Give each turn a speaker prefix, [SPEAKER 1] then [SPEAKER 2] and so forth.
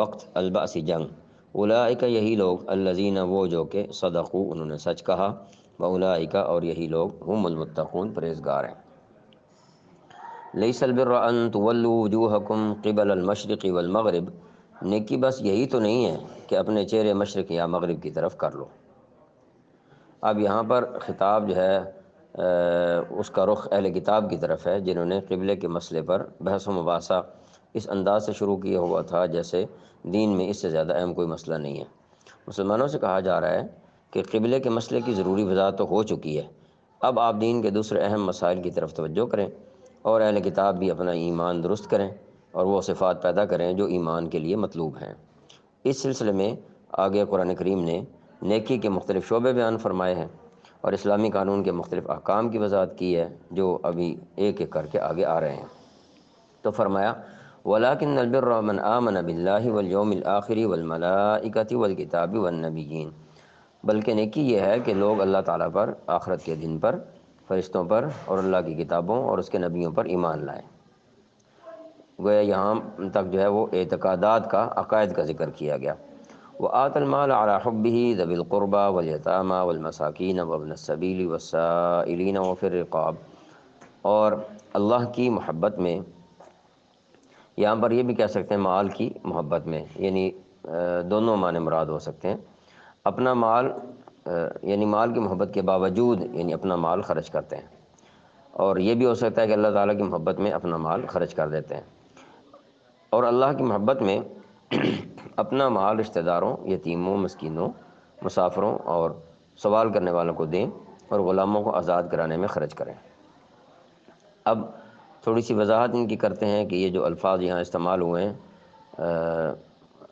[SPEAKER 1] وقت البأس جنگ، اولئک یہی لوگ، الذین وہ جو کہ صدقوا انہوں نے سچ کہا، واولئک اور یہی لوگ هم المتقون پرہیزگار ہیں۔ لیس البر ان تولوا وجوہکم قبل المشرق والمغرب، نیکی بس یہی تو نہیں ہے کہ اپنے چہرے مشرق یا مغرب کی طرف کر لو۔ اب یہاں پر خطاب جو ہے اس کا رخ اہل کتاب کی طرف ہے، جنہوں نے قبلے کے مسئلے پر بحث و مباحثہ اس انداز سے شروع کیا ہوا تھا جیسے دین میں اس سے زیادہ اہم کوئی مسئلہ نہیں ہے۔ مسلمانوں سے کہا جا رہا ہے کہ قبلے کے مسئلے کی ضروری وضاحت تو ہو چکی ہے، اب آپ دین کے دوسرے اہم مسائل کی طرف توجہ کریں، اور اہل کتاب بھی اپنا ایمان درست کریں اور وہ صفات پیدا کریں جو ایمان کے لیے مطلوب ہیں۔ اس سلسلے میں آگے قرآن کریم نے نیکی کے مختلف شعبے بیان فرمائے ہیں اور اسلامی قانون کے مختلف احکام کی وضاحت کی ہے جو ابھی ایک ایک کر کے آگے آ رہے ہیں۔ تو فرمایا وَلَٰكِنَّ الْبِرَّ مَنْ آمَنَ بِاللَّهِ وَالْيَوْمِ الْآخِرِ وَالْمَلَائِكَةِ وَالْكِتَابِ وَالنَّبِيِّينَ، بلکہ نیکی یہ ہے کہ لوگ اللہ تعالیٰ پر، آخرت کے دن پر، فرشتوں پر اور اللہ کی کتابوں اور اس کے نبیوں پر ایمان لائیں۔ گویا یہاں تک جو ہے وہ اعتقادات کا، عقائد کا ذکر کیا گیا۔ وَآتَى الْمَالَ عَلَىٰ حُبِّهِ ذَوِي الْقُرْبَىٰ وَالْيَتَامَىٰ وَالْمَسَاكِينَ وَابْنَ السَّبِيلِ وَالسَّائِلِينَ وَفِي الرِّقَابِ، اور اللہ کی محبت میں، یہاں پر یہ بھی کہہ سکتے ہیں مال کی محبت میں، یعنی دونوں معنی مراد ہو سکتے ہیں۔ اپنا مال یعنی مال کی محبت کے باوجود یعنی اپنا مال خرچ کرتے ہیں، اور یہ بھی ہو سکتا ہے کہ اللہ تعالیٰ کی محبت میں اپنا مال خرچ کر دیتے ہیں، اور اللہ کی محبت میں اپنا مال رشتہ داروں، یتیموں، مسکینوں، مسافروں اور سوال کرنے والوں کو دیں اور غلاموں کو آزاد کرانے میں خرچ کریں۔ اب تھوڑی سی وضاحت ان کی کرتے ہیں کہ یہ جو الفاظ یہاں استعمال ہوئے ہیں